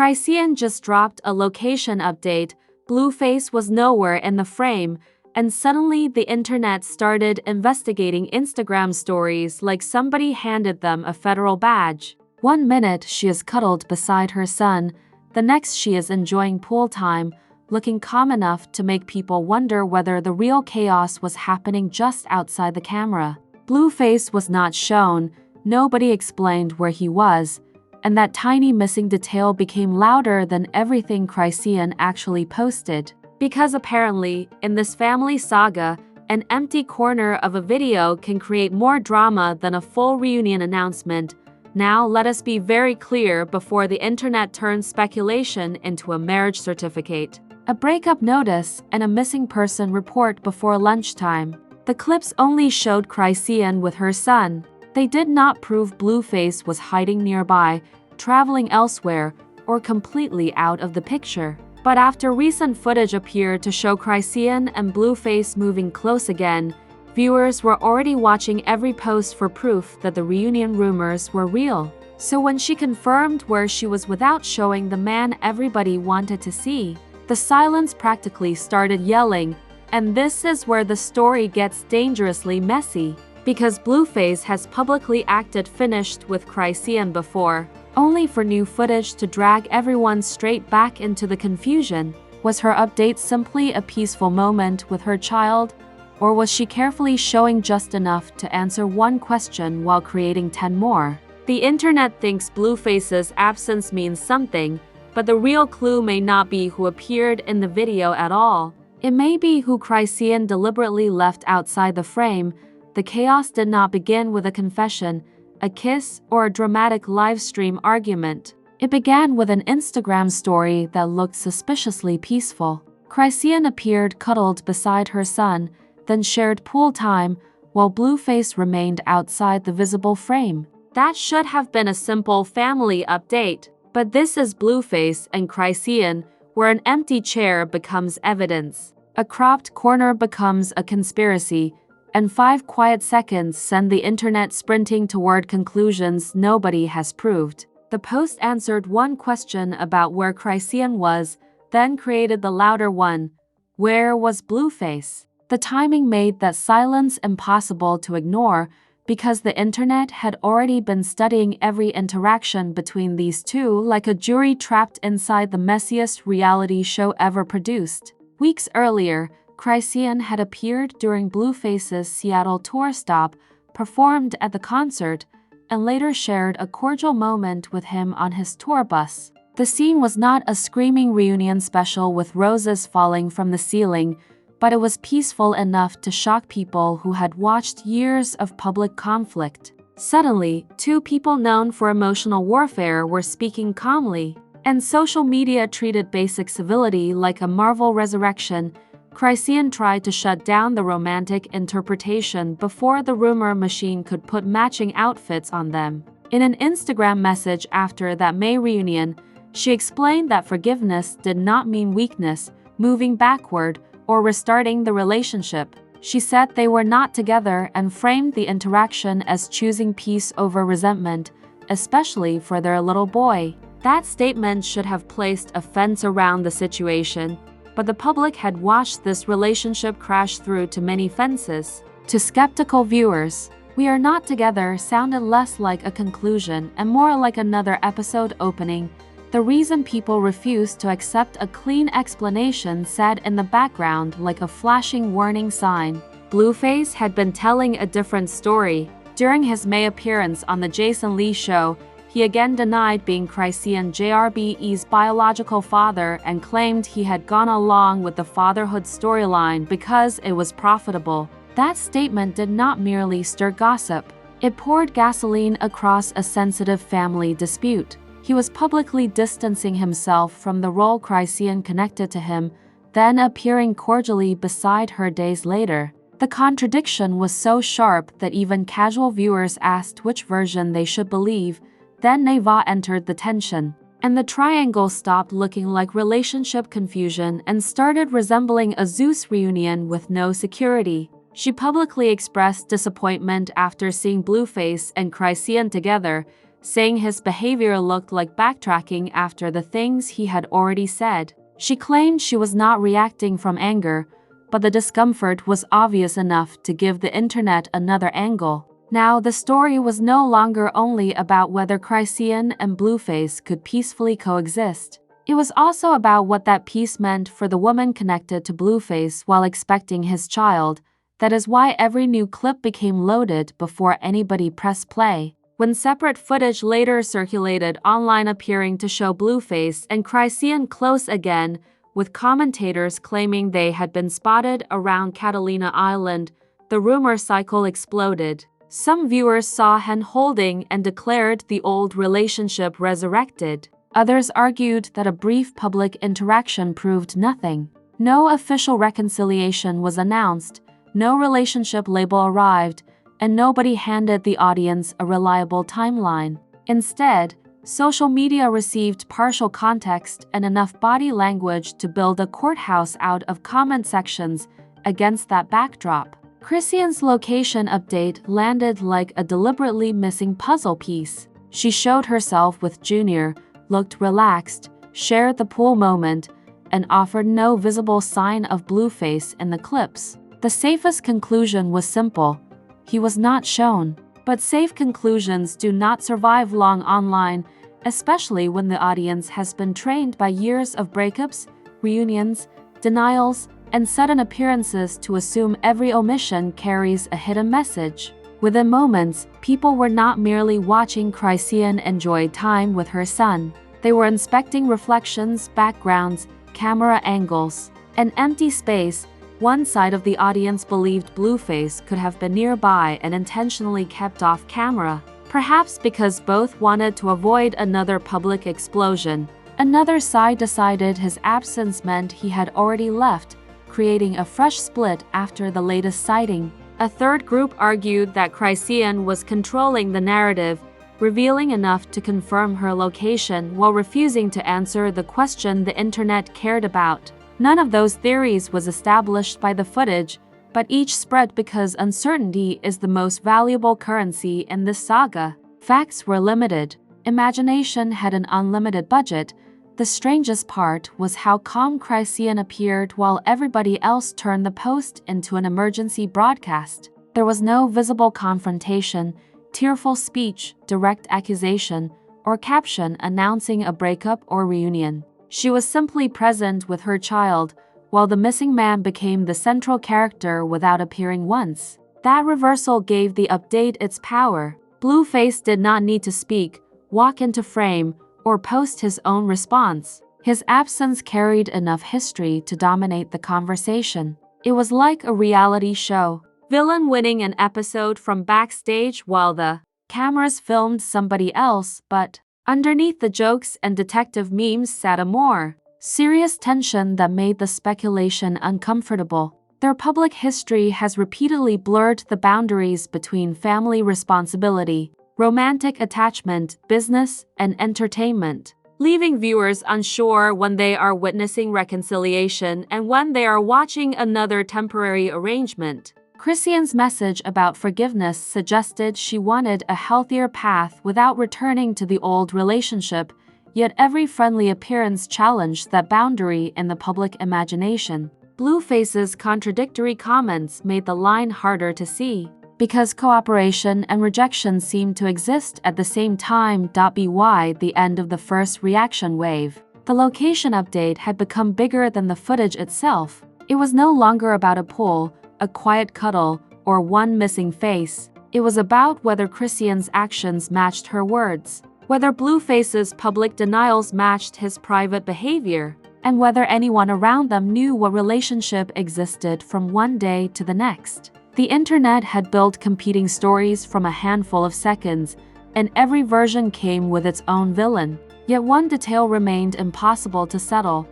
Crisean just dropped a location update, Blueface was nowhere in the frame, and suddenly the internet started investigating Instagram stories like somebody handed them a federal badge. One minute she is cuddled beside her son, the next she is enjoying pool time, looking calm enough to make people wonder whether the real chaos was happening just outside the camera. Blueface was not shown, nobody explained where he was, and that tiny missing detail became louder than everything Crisean actually posted. Because apparently, in this family saga, an empty corner of a video can create more drama than a full reunion announcement. Now let us be very clear before the internet turns speculation into a marriage certificate. A breakup notice and a missing person report before lunchtime. The clips only showed Crisean with her son. They did not prove Blueface was hiding nearby, traveling elsewhere, or completely out of the picture. But after recent footage appeared to show Crisean and Blueface moving close again, viewers were already watching every post for proof that the reunion rumors were real. So when she confirmed where she was without showing the man everybody wanted to see, the silence practically started yelling, and this is where the story gets dangerously messy. Because Blueface has publicly acted finished with Crisean before, only for new footage to drag everyone straight back into the confusion. Was her update simply a peaceful moment with her child, or was she carefully showing just enough to answer one question while creating 10 more? The internet thinks Blueface's absence means something, but the real clue may not be who appeared in the video at all. It may be who Crisean deliberately left outside the frame. The chaos did not begin with a confession, a kiss, or a dramatic live stream argument. It began with an Instagram story that looked suspiciously peaceful. Crisean appeared cuddled beside her son, then shared pool time, while Blueface remained outside the visible frame. That should have been a simple family update. But this is Blueface and Crisean, where an empty chair becomes evidence. A cropped corner becomes a conspiracy, and 5 quiet seconds send the internet sprinting toward conclusions nobody has proved. The post answered one question about where Crisean was, then created the louder one: where was Blueface? The timing made that silence impossible to ignore, because the internet had already been studying every interaction between these two like a jury trapped inside the messiest reality show ever produced. Weeks earlier, Crisean had appeared during Blueface's Seattle tour stop, performed at the concert, and later shared a cordial moment with him on his tour bus. The scene was not a screaming reunion special with roses falling from the ceiling, but it was peaceful enough to shock people who had watched years of public conflict. Suddenly, 2 people known for emotional warfare were speaking calmly, and social media treated basic civility like a Marvel resurrection. Crisean tried to shut down the romantic interpretation before the rumor machine could put matching outfits on them. In an Instagram message after that May reunion, she explained that forgiveness did not mean weakness, moving backward, or restarting the relationship. She said they were not together and framed the interaction as choosing peace over resentment, especially for their little boy. That statement should have placed a fence around the situation, but the public had watched this relationship crash through too many fences. To skeptical viewers, "We are not together" sounded less like a conclusion and more like another episode opening. The reason people refused to accept a clean explanation sat in the background like a flashing warning sign. Blueface had been telling a different story. During his May appearance on the Jason Lee show, he again denied being Crisean JRBE's biological father and claimed he had gone along with the fatherhood storyline because it was profitable. That statement did not merely stir gossip. It poured gasoline across a sensitive family dispute. He was publicly distancing himself from the role Crisean connected to him, then appearing cordially beside her days later. The contradiction was so sharp that even casual viewers asked which version they should believe. Then Neva entered the tension, and the triangle stopped looking like relationship confusion and started resembling a Zeus reunion with no security. She publicly expressed disappointment after seeing Blueface and Crisean together, saying his behavior looked like backtracking after the things he had already said. She claimed she was not reacting from anger, but the discomfort was obvious enough to give the internet another angle. Now, the story was no longer only about whether Crisean and Blueface could peacefully coexist. It was also about what that peace meant for the woman connected to Blueface while expecting his child. That is why every new clip became loaded before anybody pressed play. When separate footage later circulated online appearing to show Blueface and Crisean close again, with commentators claiming they had been spotted around Catalina Island, the rumor cycle exploded. Some viewers saw hand-holding and declared the old relationship resurrected. Others argued that a brief public interaction proved nothing. No official reconciliation was announced, no relationship label arrived, and nobody handed the audience a reliable timeline. Instead, social media received partial context and enough body language to build a courthouse out of comment sections against that backdrop. Crisean's location update landed like a deliberately missing puzzle piece. She showed herself with Junior, looked relaxed, shared the pool moment, and offered no visible sign of Blueface in the clips. The safest conclusion was simple: he was not shown. But safe conclusions do not survive long online, especially when the audience has been trained by years of breakups, reunions, denials, and sudden appearances to assume every omission carries a hidden message. Within moments, people were not merely watching Crisean enjoy time with her son. They were inspecting reflections, backgrounds, camera angles. An empty space. One side of the audience believed Blueface could have been nearby and intentionally kept off camera, perhaps because both wanted to avoid another public explosion. Another side decided his absence meant he had already left, creating a fresh split after the latest sighting. A third group argued that Crisean was controlling the narrative, revealing enough to confirm her location while refusing to answer the question the internet cared about. None of those theories was established by the footage, but each spread because uncertainty is the most valuable currency in this saga. Facts were limited. Imagination had an unlimited budget. The strangest part was how calm Crisean appeared while everybody else turned the post into an emergency broadcast. There was no visible confrontation, tearful speech, direct accusation, or caption announcing a breakup or reunion. She was simply present with her child, while the missing man became the central character without appearing once. That reversal gave the update its power. Blueface did not need to speak, walk into frame, or post his own response. His absence carried enough history to dominate the conversation. It was like a reality show. Villain winning an episode from backstage while the cameras filmed somebody else, but underneath the jokes and detective memes sat a more serious tension that made the speculation uncomfortable. Their public history has repeatedly blurred the boundaries between family responsibility, romantic attachment, business, and entertainment, leaving viewers unsure when they are witnessing reconciliation and when they are watching another temporary arrangement. Crisean's message about forgiveness suggested she wanted a healthier path without returning to the old relationship, yet every friendly appearance challenged that boundary in the public imagination. Blueface's contradictory comments made the line harder to see. Because cooperation and rejection seemed to exist at the same time. By the end of the first reaction wave, the location update had become bigger than the footage itself. It was no longer about a pool, a quiet cuddle, or one missing face. It was about whether Crisean's actions matched her words, whether Blueface's public denials matched his private behavior, and whether anyone around them knew what relationship existed from one day to the next. The internet had built competing stories from a handful of seconds, and every version came with its own villain. Yet one detail remained impossible to settle.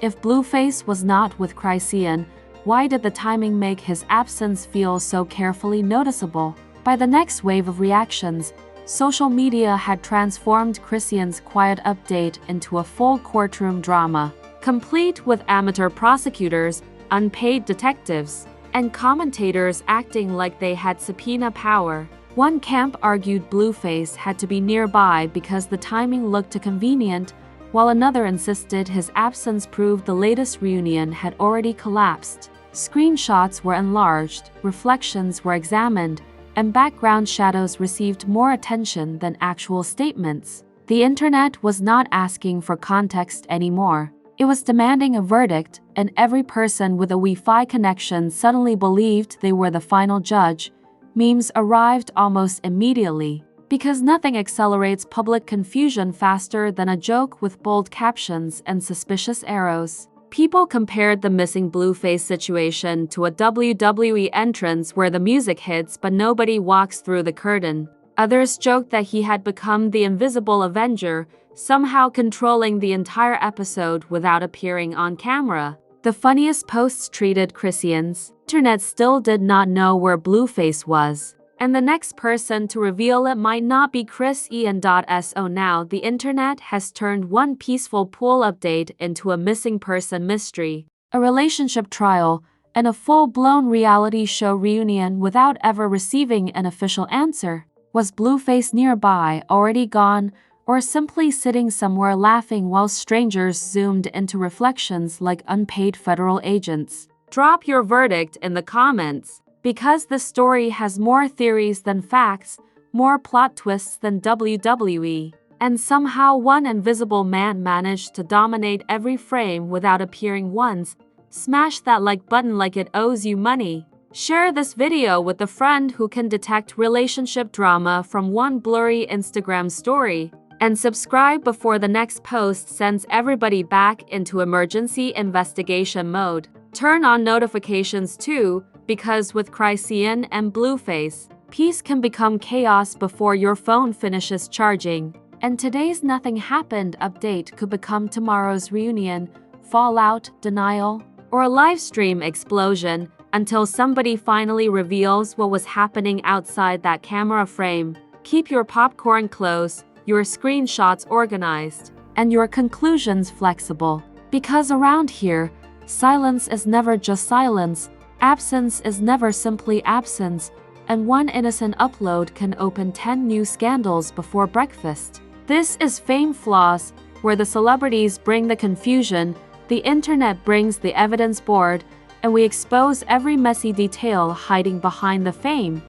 If Blueface was not with Crisean, why did the timing make his absence feel so carefully noticeable? By the next wave of reactions, social media had transformed Crisean's quiet update into a full courtroom drama, complete with amateur prosecutors, unpaid detectives, and commentators acting like they had subpoena power. One camp argued Blueface had to be nearby because the timing looked too convenient, while another insisted his absence proved the latest reunion had already collapsed. Screenshots were enlarged, reflections were examined, and background shadows received more attention than actual statements. The internet was not asking for context anymore. It was demanding a verdict, and every person with a Wi-Fi connection suddenly believed they were the final judge. Memes arrived almost immediately, because nothing accelerates public confusion faster than a joke with bold captions and suspicious arrows. People compared the missing Blueface situation to a WWE entrance where the music hits but nobody walks through the curtain. Others joked that he had become the invisible Avenger, somehow controlling the entire episode without appearing on camera. The funniest posts treated Criseans. Internet still did not know where Blueface was, and the next person to reveal it might not be Crisean. So now the internet has turned one peaceful pool update into a missing person mystery, a relationship trial, and a full-blown reality show reunion without ever receiving an official answer. Was Blueface nearby, already gone, or simply sitting somewhere laughing while strangers zoomed into reflections like unpaid federal agents? Drop your verdict in the comments, because the story has more theories than facts, more plot twists than WWE, and somehow one invisible man managed to dominate every frame without appearing once. Smash that like button like it owes you money. Share this video with a friend who can detect relationship drama from one blurry Instagram story. And subscribe before the next post sends everybody back into emergency investigation mode. Turn on notifications too, because with Crisean and Blueface, peace can become chaos before your phone finishes charging. And today's nothing happened update could become tomorrow's reunion, fallout, denial, or a live stream explosion until somebody finally reveals what was happening outside that camera frame. Keep your popcorn close, your screenshots organized, and your conclusions flexible. Because around here, silence is never just silence, absence is never simply absence, and one innocent upload can open 10 new scandals before breakfast. This is Fame Flaws, where the celebrities bring the confusion, the internet brings the evidence board, and we expose every messy detail hiding behind the fame.